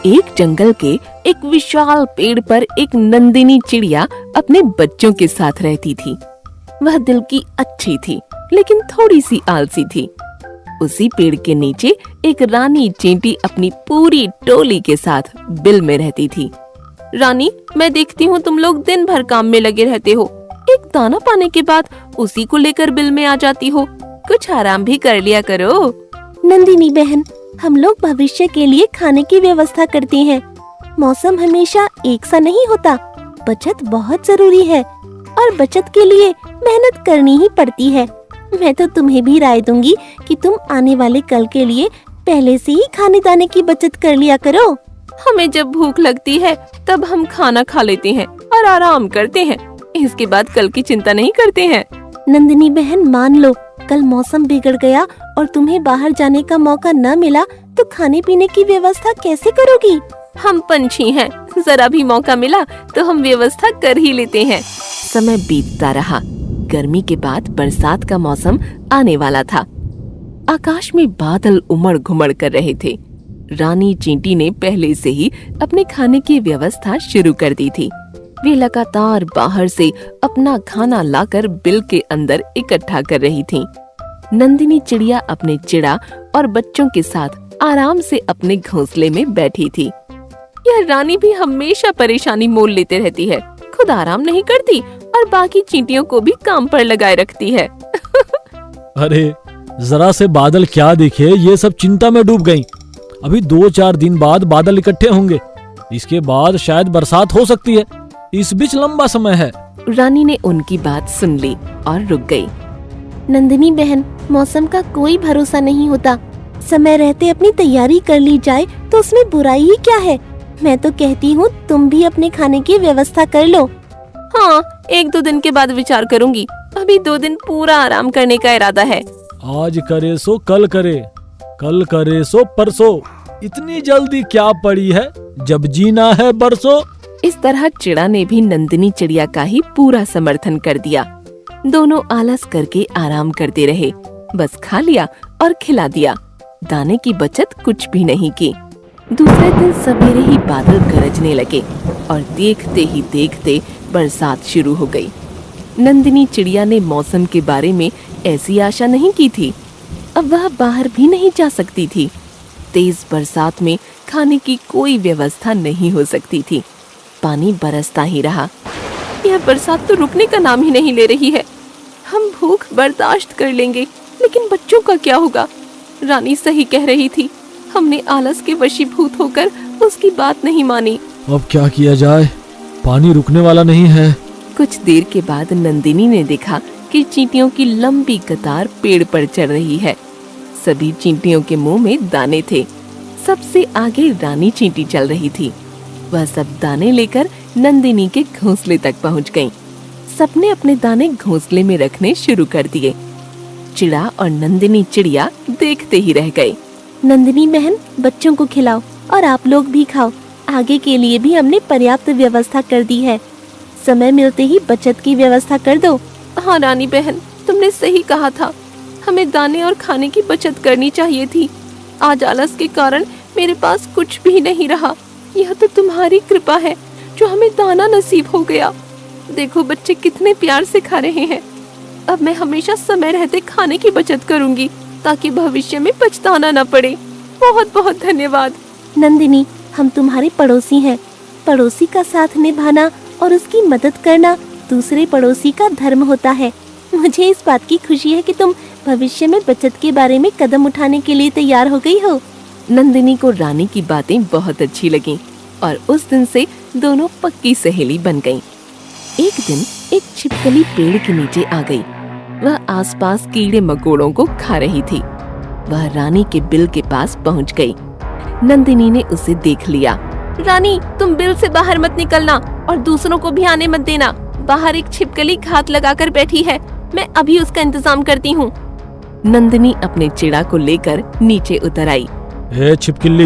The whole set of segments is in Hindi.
एक जंगल के एक विशाल पेड़ पर एक नंदिनी चिड़िया अपने बच्चों के साथ रहती थी। वह दिल की अच्छी थी, लेकिन थोड़ी सी आलसी थी। उसी पेड़ के नीचे एक रानी चींटी अपनी पूरी टोली के साथ बिल में रहती थी। रानी, मैं देखती हूँ तुम लोग दिन भर काम में लगे रहते हो। एक दाना पाने के बाद उसी को लेकर बिल में आ जाती हो। कुछ आराम भी कर लिया करो। नंदिनी बहन, हम लोग भविष्य के लिए खाने की व्यवस्था करते हैं। मौसम हमेशा एक सा नहीं होता। बचत बहुत जरूरी है और बचत के लिए मेहनत करनी ही पड़ती है। मैं तो तुम्हें भी राय दूंगी कि तुम आने वाले कल के लिए पहले से ही खाने दाने की बचत कर लिया करो। हमें जब भूख लगती है तब हम खाना खा लेते हैं और आराम करते हैं। इसके बाद कल की चिंता नहीं करते हैं। नंदिनी बहन, मान लो कल मौसम बिगड़ गया और तुम्हें बाहर जाने का मौका न मिला तो खाने पीने की व्यवस्था कैसे करोगी? हम पंछी हैं, जरा भी मौका मिला तो हम व्यवस्था कर ही लेते हैं। समय बीतता रहा। गर्मी के बाद बरसात का मौसम आने वाला था। आकाश में बादल उमड़ घुमड़ कर रहे थे। रानी चींटी ने पहले से ही अपने खाने की व्यवस्था शुरू कर दी थी। वे लगातार बाहर से अपना खाना लाकर बिल के अंदर इकट्ठा कर रही थीं। नंदिनी चिड़िया अपने चिड़ा और बच्चों के साथ आराम से अपने घोंसले में बैठी थी। यह रानी भी हमेशा परेशानी मोल लेते रहती है। खुद आराम नहीं करती और बाकी चींटियों को भी काम पर लगाए रखती है। अरे जरा से बादल क्या दिखे, ये सब चिंता में डूब गईं। अभी 2-4 दिन बाद बादल इकट्ठे होंगे। इसके बाद शायद बरसात हो सकती है। इस बीच लंबा समय है। रानी ने उनकी बात सुन ली और रुक गई। नंदिनी बहन, मौसम का कोई भरोसा नहीं होता। समय रहते अपनी तैयारी कर ली जाए तो उसमें बुराई ही क्या है। मैं तो कहती हूँ तुम भी अपने खाने की व्यवस्था कर लो। हाँ, 1-2 दिन के बाद विचार करूंगी। अभी 2 दिन पूरा आराम करने का इरादा है। आज करे सो कल करे, कल करे सो परसों। इतनी जल्दी क्या पड़ी है, जब जीना है बरसों। इस तरह चिड़ा ने भी नंदिनी चिड़िया का ही पूरा समर्थन कर दिया। दोनों आलस करके आराम करते रहे। बस खा लिया और खिला दिया। दाने की बचत कुछ भी नहीं की। दूसरे दिन सवेरे ही बादल गरजने लगे और देखते ही देखते बरसात शुरू हो गई। नंदिनी चिड़िया ने मौसम के बारे में ऐसी आशा नहीं की थी। अब वह बाहर भी नहीं जा सकती थी। तेज बरसात में खाने की कोई व्यवस्था नहीं हो सकती थी। पानी बरसता ही रहा। यह बरसात तो रुकने का नाम ही नहीं ले रही है। हम भूख बर्दाश्त कर लेंगे, लेकिन बच्चों का क्या होगा? रानी सही कह रही थी। हमने आलस के वशीभूत होकर उसकी बात नहीं मानी। अब क्या किया जाए, पानी रुकने वाला नहीं है। कुछ देर के बाद नंदिनी ने देखा कि चींटियों की लंबी कतार पेड़ पर चढ़ रही है। सभी चींटियों के मुंह में दाने थे। सबसे आगे रानी चींटी चल रही थी। वह सब दाने लेकर नंदिनी के घोंसले तक पहुंच गईं। सबने अपने दाने घोंसले में रखने शुरू कर दिए। चिड़ा और नंदिनी चिड़िया देखते ही रह गए। नंदिनी बहन, बच्चों को खिलाओ और आप लोग भी खाओ। आगे के लिए भी हमने पर्याप्त व्यवस्था कर दी है। समय मिलते ही बचत की व्यवस्था कर दो। हाँ रानी बहन, तुमने सही कहा था। हमें दाने और खाने की बचत करनी चाहिए थी। आज आलस के कारण मेरे पास कुछ भी नहीं रहा। यह तो तुम्हारी कृपा है जो हमें दाना नसीब हो गया। देखो बच्चे कितने प्यार से खा रहे हैं। अब मैं हमेशा समय रहते खाने की बचत करूंगी ताकि भविष्य में पछताना न पड़े। बहुत बहुत धन्यवाद। नंदिनी, हम तुम्हारे पड़ोसी हैं। पड़ोसी का साथ निभाना और उसकी मदद करना दूसरे पड़ोसी का धर्म होता है। मुझे इस बात की खुशी है कि तुम भविष्य में बचत के बारे में कदम उठाने के लिए तैयार हो गई हो। नंदिनी को रानी की बातें बहुत अच्छी लगीं और उस दिन से दोनों पक्की सहेली बन गईं। एक दिन एक छिपकली पेड़ के नीचे आ गई। वह आसपास कीड़े मकोड़ों को खा रही थी। वह रानी के बिल के पास पहुंच गई। नंदिनी ने उसे देख लिया। रानी, तुम बिल से बाहर मत निकलना और दूसरों को भी आने मत देना। बाहर एक छिपकली घात लगाकर बैठी है। मैं अभी उसका इंतजाम करती हूँ। नंदिनी अपने चिड़ा को लेकर नीचे उतर आई। हे छिपकली,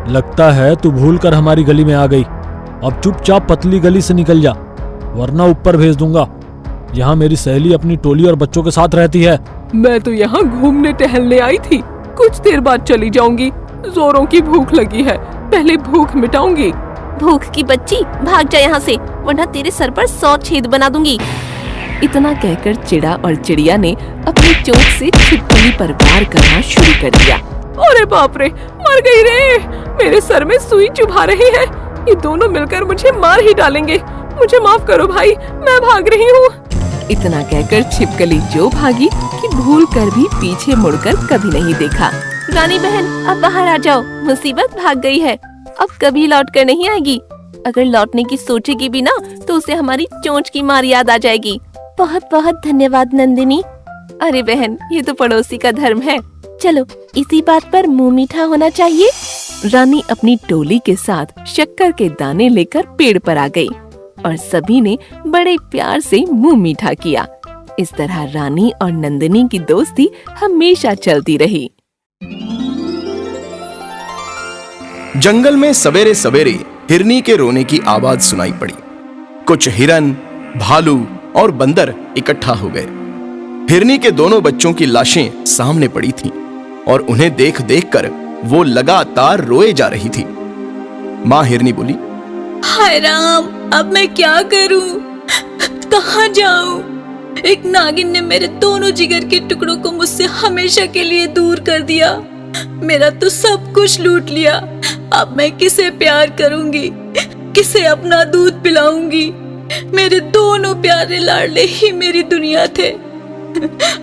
लगता है तू भूलकर हमारी गली में आ गई। अब चुपचाप पतली गली से निकल जा, वरना ऊपर भेज दूंगा। यहाँ मेरी सहेली अपनी टोली और बच्चों के साथ रहती है। मैं तो यहाँ घूमने टहलने आई थी। कुछ देर बाद चली जाऊंगी। जोरों की भूख लगी है। पहले भूख मिटाऊंगी। भूख की बच्ची, भाग जा यहाँ से, वरना तेरे सर पर 100 छेद बना दूंगी। इतना कहकर चिड़ा और चिड़िया ने अपनी चोंच से छिपकली पर वार करना शुरू कर दिया। अरे बाप रे, मर गई रे, मेरे सर में सुई चुभा रही है, ये दोनों मिलकर मुझे मार ही डालेंगे, मुझे माफ करो भाई, मैं भाग रही हूँ। इतना कहकर छिपकली जो भागी कि भूल कर भी पीछे मुड़कर कभी नहीं देखा। रानी बहन, अब बाहर आ जाओ, मुसीबत भाग गई है, अब कभी लौट कर नहीं आएगी। अगर लौटने की सोचेगी भी ना तो उसे हमारी चोंच की मार याद आ जाएगी। बहुत बहुत धन्यवाद नंदिनी। अरे बहन, ये तो पड़ोसी का धर्म है। चलो, इसी बात पर मुंह मीठा होना चाहिए। रानी अपनी टोली के साथ शक्कर के दाने लेकर पेड़ पर आ गई और सभी ने बड़े प्यार से मुंह मीठा किया। इस तरह रानी और नंदिनी की दोस्ती हमेशा चलती रही। जंगल में सवेरे सवेरे हिरनी के रोने की आवाज सुनाई पड़ी। कुछ हिरन, भालू और बंदर इकट्ठा हो गए। हिरनी के दोनों बच्चों की लाशें सामने पड़ी थीं और उन्हें देख देखकर वो लगातार रोए जा रही थी। माँ हिरनी बोली, हाय राम, अब मैं क्या करूं? कहाँ जाऊं? एक नागिन ने मेरे दोनों जिगर के टुकड़ों को मुझसे हमेशा के लिए दूर कर दिया। मेरा तो सब कुछ लूट लिया। अब मैं किसे प्यार करूंगी, किसे अपना दूध पिलाऊंगी? मेरे दोनों प्यारे लाडले ही मेरी दुनिया थे।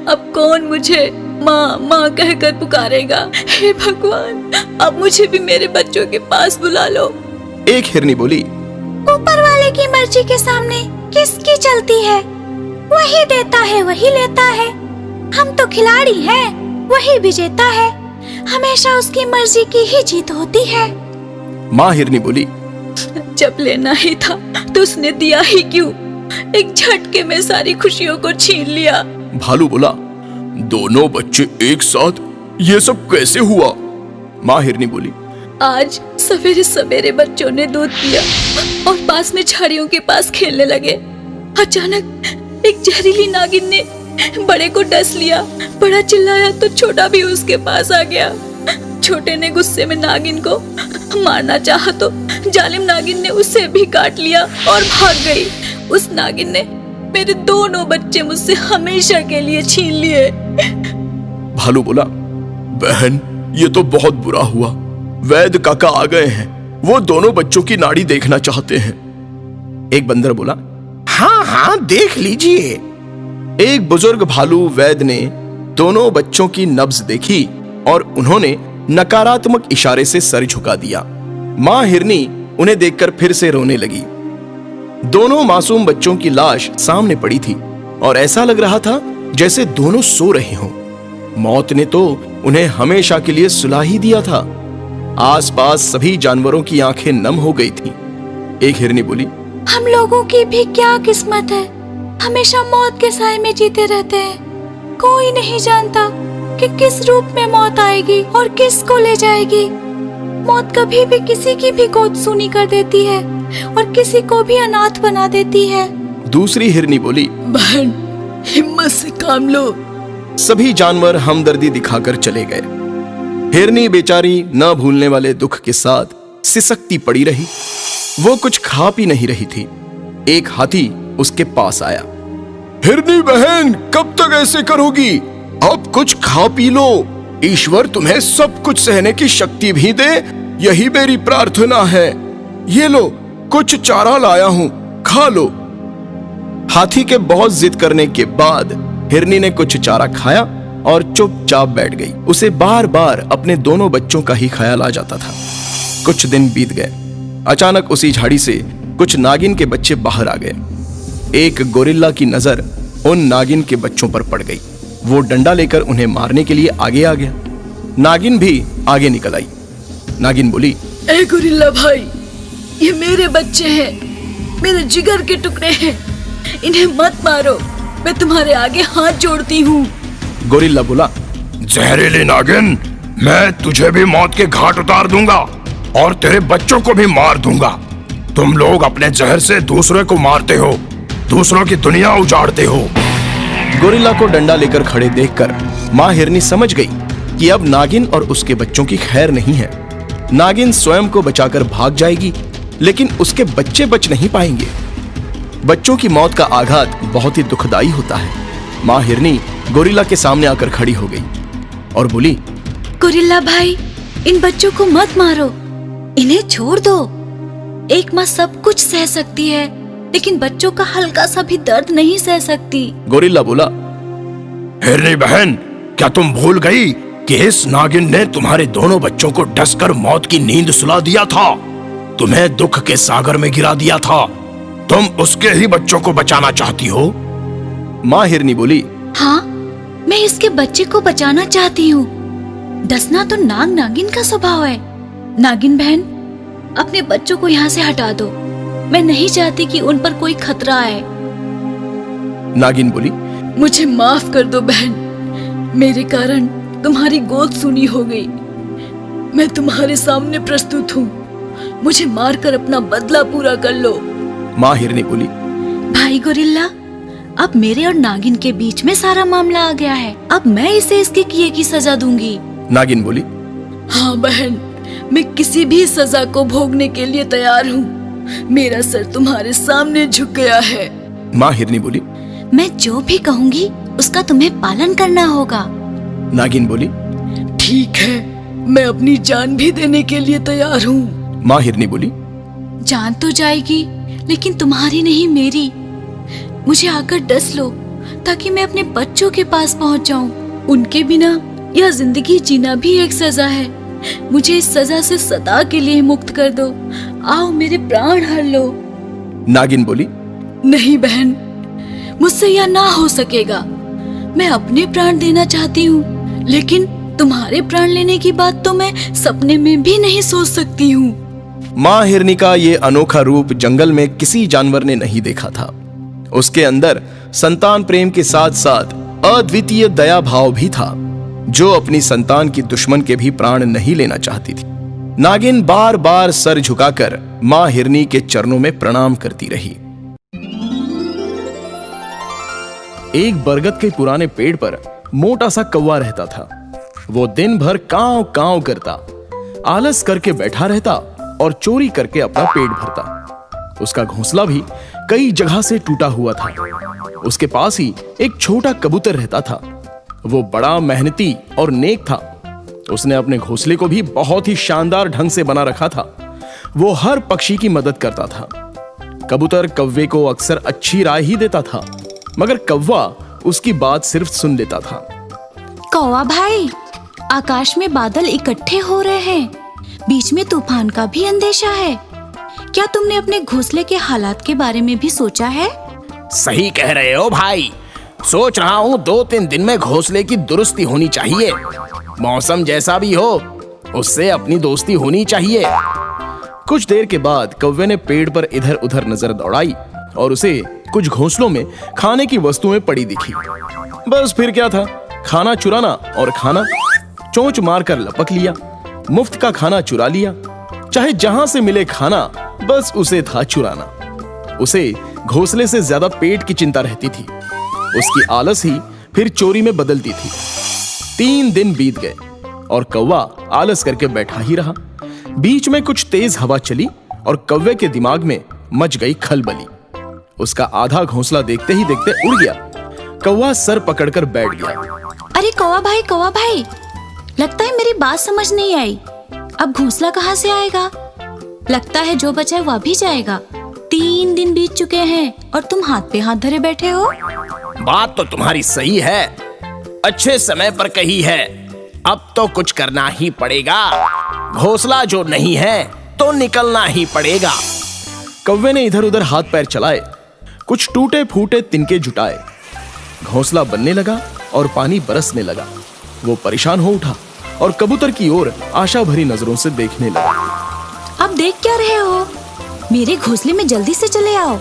अब कौन मुझे माँ माँ कहकर पुकारेगा? हे भगवान, अब मुझे भी मेरे बच्चों के पास बुला लो। एक हिरनी बोली, ऊपर वाले की मर्जी के सामने किसकी चलती है? वही देता है, वही लेता है। हम तो खिलाड़ी हैं, वही विजेता है। हमेशा उसकी मर्जी की ही जीत होती है। माँ हिरनी बोली, जब लेना ही था तो उसने दिया ही क्यों? एक झटके में सारी खुशियों को छीन लिया। भालू बोला, दोनों बच्चे एक साथ, ये सब कैसे हुआ? माँ हिरनी बोली, आज सवेरे सवेरे बच्चों ने दूध पिया और पास में झाड़ियों के पास खेलने लगे। अचानक एक जहरीली नागिन ने बड़े को डस लिया। बड़ा चिल्लाया तो छोटा भी उसके पास आ गया। छोटे ने गुस्से में नागिन को मारना चाहा तो जालिम नागिन ने उसे भी काट लिया और भाग गई। उस नागिन ने मेरे दोनों बच्चे मुझसे हमेशा के लिए छीन लिए। भालू बोला, बहन, ये तो बहुत बुरा हुआ। वैद्य काका आ गए हैं, वो दोनों बच्चों की नाड़ी देखना चाहते हैं। एक बंदर बोला, हाँ हाँ, देख लीजिए। एक बुजुर्ग भालू वैद्य ने दोनों बच्चों की नब्ज देखी और उन्होंने नकारात्मक इशारे से सर झुका दिया। माँ हिरनी उन्हें देखकर फिर से रोने लगी। दोनों मासूम बच्चों की लाश सामने पड़ी थी और ऐसा लग रहा था जैसे दोनों सो रहे हों। मौत ने तो उन्हें हमेशा के लिए सुला ही दिया था। आसपास सभी जानवरों की आंखें नम हो गई थीं। एक हिरनी बोली, हम लोगों की भी क्या किस्मत है, हमेशा मौत के साए में जीते रहते हैं। कोई नहीं जानता कि किस रूप में मौत आएगी और किसको ले जाएगी। मौत कभी भी किसी की भी गोद सूनी कर देती है और किसी को भी अनाथ बना देती है। दूसरी हिरनी बोली, बहन, हिम्मत से काम लो। सभी जानवर हमदर्दी दिखाकर चले गए। हिरनी बेचारी न भूलने वाले दुख के साथ सिसकती पड़ी रही। वो कुछ खा पी नहीं रही थी। एक हाथी उसके पास आया। हिरनी बहन, कब तक ऐसे करोगी? अब कुछ खा पी लो। ईश्वर तुम्हें सब कुछ सहने की शक्ति भी दे, यही मेरी प्रार्थना है। ये लो, कुछ चारा लाया हूं, खा लो। हाथी के बहुत जिद करने के बाद हिरनी ने कुछ चारा खाया और चुपचाप बैठ गई। उसे बार बार अपने दोनों बच्चों का ही ख्याल आ जाता था। कुछ दिन बीत गए। अचानक उसी झाड़ी से कुछ नागिन के बच्चे बाहर आ गए। एक गोरिल्ला की नजर उन नागिन के बच्चों पर पड़ गई। वो डंडा लेकर उन्हें मारने के लिए आगे आ गया। नागिन भी आगे निकल आई। नागिन बोली, ए गोरिल्ला भाई, ये मेरे बच्चे हैं, मेरे जिगर के टुकड़े हैं, इन्हें मत मारो, मैं तुम्हारे आगे हाथ जोड़ती हूँ। गोरिल्ला बोला, जहरीली नागिन, मैं तुझे भी मौत के घाट उतार दूंगा और तेरे बच्चों को भी मार दूंगा। तुम लोग अपने जहर से दूसरे को मारते हो, दूसरों की दुनिया उजाड़ते हो। गोरिल्ला को डंडा लेकर खड़े देखकर माँ हिरनी समझ गई कि अब नागिन और उसके बच्चों की खैर नहीं है। नागिन स्वयं को बचाकर भाग जाएगी, लेकिन उसके बच्चे बच नहीं पाएंगे। बच्चों की मौत का आघात बहुत ही दुखदाई होता है। माँ हिरनी गोरिल्ला के सामने आकर खड़ी हो गई और बोली, गोरिल्ला भाई, इन बच्चों को मत मारो, इन्हें छोड़ दो। एक माँ सब कुछ सह सकती है, लेकिन बच्चों का हल्का सा भी दर्द नहीं सह सकती। गोरिल्ला बोला, हिरनी बहन, क्या तुम भूल गई कि इस नागिन ने तुम्हारे दोनों बच्चों को डसकर मौत की नींद सुला दिया था, तुम्हें दुख के सागर में गिरा दिया था। तुम उसके ही बच्चों को बचाना चाहती हो? माँ हिरनी बोली, हाँ, मैं इसके बच्चे को बचाना चाहती हूँ। डसना तो नाग नागिन का स्वभाव है। नागिन बहन, अपने बच्चों को यहाँ से हटा दो। मैं नहीं चाहती कि उन पर कोई खतरा आए। नागिन बोली, मुझे माफ कर दो बहन, मेरे कारण तुम्हारी गोद सूनी हो गई। मैं तुम्हारे सामने प्रस्तुत हूँ, मुझे मारकर अपना बदला पूरा कर लो। माँ हिरनी बोली, भाई गोरिल्ला, अब मेरे और नागिन के बीच में सारा मामला आ गया है। अब मैं इसे इसके किए की सजा दूंगी। नागिन बोली, हाँ बहन, मैं किसी भी सजा को भोगने के लिए तैयार हूँ। मेरा सर तुम्हारे सामने झुक गया है। माँ हिरनी बोली, मैं जो भी कहूँगी उसका तुम्हें पालन करना होगा। नागिन बोली, ठीक है, मैं अपनी जान भी देने के लिए तैयार हूँ। माँ हिरनी बोली, जान तो जाएगी, लेकिन तुम्हारी नहीं, मेरी। मुझे आकर डस लो ताकि मैं अपने बच्चों के पास पहुँच जाऊँ। उनके बिना यह जिंदगी जीना भी एक सजा है। मुझे इस सजा से सदा के लिए मुक्त कर दो। आओ, मेरे प्राण हर लो। नागिन बोली, नहीं बहन, मुझसे यह ना हो सकेगा। मैं अपने प्राण देना चाहती हूँ, लेकिन तुम्हारे प्राण लेने की बात तो मैं सपने में भी नहीं सोच सकती हूँ। माँ हिरनी का ये अनोखा रूप जंगल में किसी जानवर ने नहीं देखा था। उसके अंदर संतान प्रेम के साथ साथ अद्वितीय दया भाव भी था, जो अपनी संतान की दुश्मन के भी प्राण नहीं लेना चाहती थी। नागिन बार बार सर झुकाकर माँ हिरनी के चरणों में प्रणाम करती रही। एक बरगद के पुराने पेड़ पर मोटा सा कौवा रहता था। वो दिन भर कांव कांव करता, आलस करके बैठा रहता और चोरी करके अपना पेट भरता। उसका घोंसला भी कई जगह से टूटा हुआ था। उसके पास ही एक छोटा कबूतर रहता था। वो बड़ा मेहनती और नेक था। उसने अपने घोंसले को भी बहुत ही शानदार ढंग से बना रखा था। वो हर पक्षी की मदद करता था। कबूतर कौवे को अक्सर अच्छी राय ही देता था, मगर कौवा उसकी बात सिर्फ सुन लेता था। कौवा भाई, आकाश में बादल इकट्ठे हो रहे हैं, बीच में तूफान का भी अंदेशा है। क्या तुमने अपने घोंसले के हालात के बारे में भी सोचा है? सही कह रहे हो भाई, सोच रहा हूँ 2-3 दिन में घोंसले की दुरुस्ती होनी चाहिए। मौसम जैसा भी हो, उससे अपनी दोस्ती होनी चाहिए। कुछ देर के बाद कौवे ने पेड़ पर इधर उधर नजर दौड़ाई और उसे कुछ घोंसलों में खाने की वस्तुएं पड़ी दिखी। बस फिर क्या था, खाना चुराना और खाना। चोंच मारकर लपक लिया, मुफ्त का खाना चुरा लिया। चाहे जहां से मिले खाना, बस उसे था चुराना। उसे घोंसले से ज्यादा पेट की चिंता रहती थी। उसकी आलस ही फिर चोरी में बदलती थी। 3 दिन बीत गए और कौवा आलस करके बैठा ही रहा। बीच में कुछ तेज हवा चली और कौवे के दिमाग में मच गई खलबली। उसका आधा घोंसला देखते ही देखते उड़ गया। कौवा सर पकड़कर बैठ गया। अरे कौवा भाई, लगता है मेरी बात समझ नहीं आई। अब घोंसला कहाँ से आएगा? लगता है जो बचा है वह भी जाएगा। 3 दिन बीत चुके हैं और तुम हाथ पे हाथ धरे बैठे हो। बात तो तुम्हारी सही है, अच्छे समय पर कही है। अब तो कुछ करना ही पड़ेगा। घोंसला जो नहीं है तो निकलना ही पड़ेगा। कौवे ने इधर उधर हाथ पैर चलाए, कुछ टूटे फूटे तिनके जुटाए। घोंसला बनने लगा और पानी बरसने लगा। वो परेशान हो उठा और कबूतर की ओर आशा भरी नजरों से देखने लगा। अब देख क्या रहे हो? मेरे घोंसले में जल्दी से चले आओ।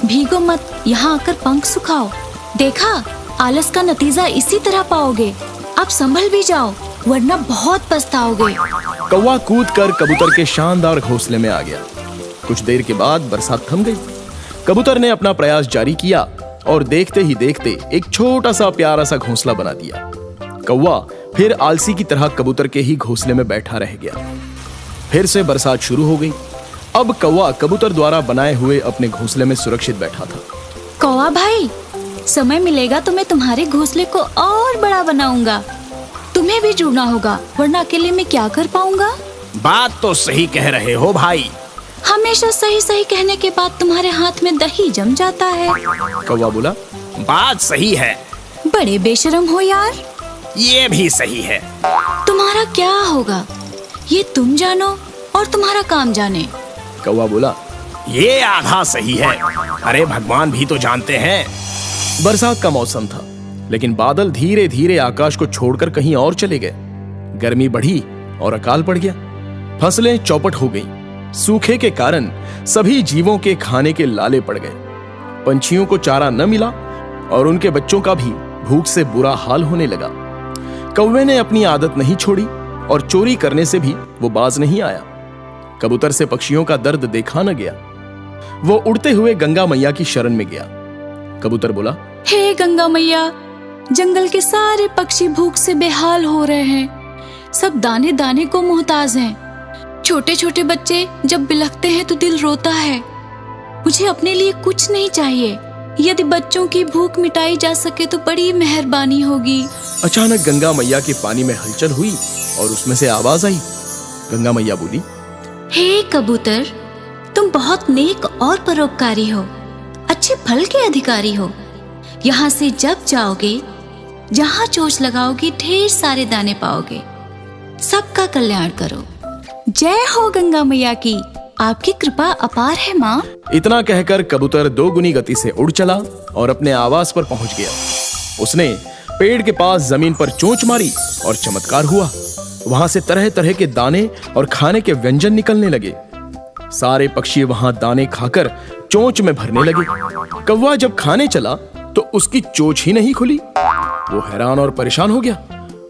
भीगो मत, यहाँ आकर पंख सुखाओ। देखा, आलस का नतीजा इसी तरह पाओगे। अब संभल भी जाओ, वरना बहुत पछताओगे। कौवा कूदकर कबूतर के शानदार घोंसले में आ गया। कुछ देर के बाद बरसात थम गई। कबूतर ने अपना प्रयास जारी किया और देखते ही देखते एक छोटा सा प्यारा सा घोंसला बना दिया। कौवा फिर आलसी की तरह कबूतर के ही घोंसले में बैठा रह गया। फिर से बरसात शुरू हो गई। अब कौवा कबूतर द्वारा बनाए हुए अपने घोंसले में सुरक्षित बैठा था। कौवा भाई, समय मिलेगा तो मैं तुम्हारे घोंसले को और बड़ा बनाऊंगा। तुम्हें भी जुड़ना होगा, वरना अकेले में क्या कर पाऊंगा। बात तो सही कह रहे हो भाई। हमेशा सही सही कहने के बाद तुम्हारे हाथ में दही जम जाता है। कौवा बोला, बात सही है। बड़े बेशरम हो यार। ये भी सही है। तुम्हारा क्या होगा ये तुम जानो और तुम्हारा काम जाने। कौवा बोला, ये आधा सही है। अरे भगवान भी तो जानते हैं। बरसात का मौसम था, लेकिन बादल धीरे धीरे आकाश को छोड़कर कहीं और चले गए। गर्मी बढ़ी और अकाल पड़ गया। फसलें चौपट हो गईं। सूखे के कारण सभी जीवों के खाने के लाले पड़ गए। पंछियों को चारा न मिला और उनके बच्चों का भी भूख से बुरा हाल होने लगा। कौवे ने अपनी आदत नहीं छोड़ी और चोरी करने से भी वो बाज नहीं आया। कबूतर से पक्षियों का दर्द देखा न गया। वो उड़ते हुए गंगा मैया की शरण में गया। कबूतर बोला, हे गंगा मैया, जंगल के सारे पक्षी भूख से बेहाल हो रहे हैं। सब दाने दाने को मोहताज हैं। छोटे छोटे बच्चे जब बिलखते हैं तो दिल रोता है। मुझे अपने लिए कुछ नहीं चाहिए। यदि बच्चों की भूख मिटाई जा सके तो बड़ी मेहरबानी होगी। अचानक गंगा मैया के पानी में हलचल हुई और उसमें से आवाज आई। गंगा मैया बोली, हे कबूतर, तुम बहुत नेक और परोपकारी हो, अच्छे फल के अधिकारी हो। यहाँ से जब जाओगे, जहाँ चोंच लगाओगे, ढेर सारे दाने पाओगे। सबका कल्याण करो। जय हो गंगा मैया की, आपकी कृपा अपार है माँ। इतना कहकर कबूतर दोगुनी गति से उड़ चला और अपने आवास पर पहुंच गया। उसने पेड़ के पास जमीन पर चोंच मारी और चमत्कार हुआ। वहां से तरह तरह के दाने और खाने के व्यंजन निकलने लगे। सारे पक्षी वहां दाने खाकर चोंच में भरने लगे। कौवा जब खाने चला तो उसकी चोंच ही नहीं खुली। वो हैरान और परेशान हो गया।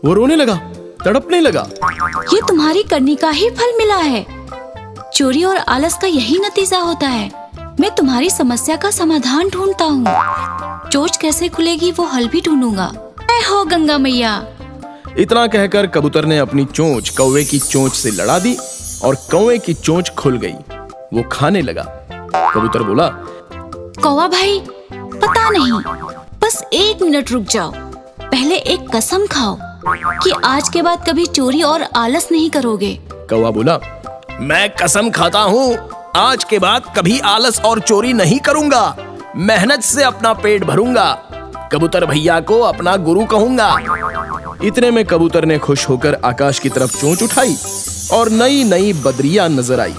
वो रोने लगा, तड़पने लगा। ये तुम्हारी करनी का ही फल मिला है। चोरी और आलस का यही नतीजा होता है। मैं तुम्हारी समस्या का समाधान ढूंढता हूँ। चोंच कैसे खुलेगी वो हल भी ढूंढूंगा। जय हो गंगा मैया। इतना कहकर कबूतर ने अपनी चोंच कौवे की चोंच से लड़ा दी और कौवे की चोंच खुल गई। वो खाने लगा। कबूतर बोला, कौवा भाई, पता नहीं, बस 1 मिनट रुक जाओ। पहले एक कसम खाओ कि आज के बाद कभी चोरी और आलस नहीं करोगे। कौवा बोला, मैं कसम खाता हूँ, आज के बाद कभी आलस और चोरी नहीं करूंगा। मेहनत से अपना पेट भरूंगा। कबूतर भैया को अपना गुरु कहूंगा। इतने में कबूतर ने खुश होकर आकाश की तरफ चोंच उठाई और नई नई बदरियां नजर आई।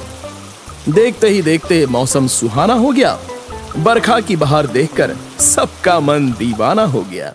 देखते ही देखते मौसम सुहाना हो गया। बरखा की बहार देखकर सबका मन दीवाना हो गया।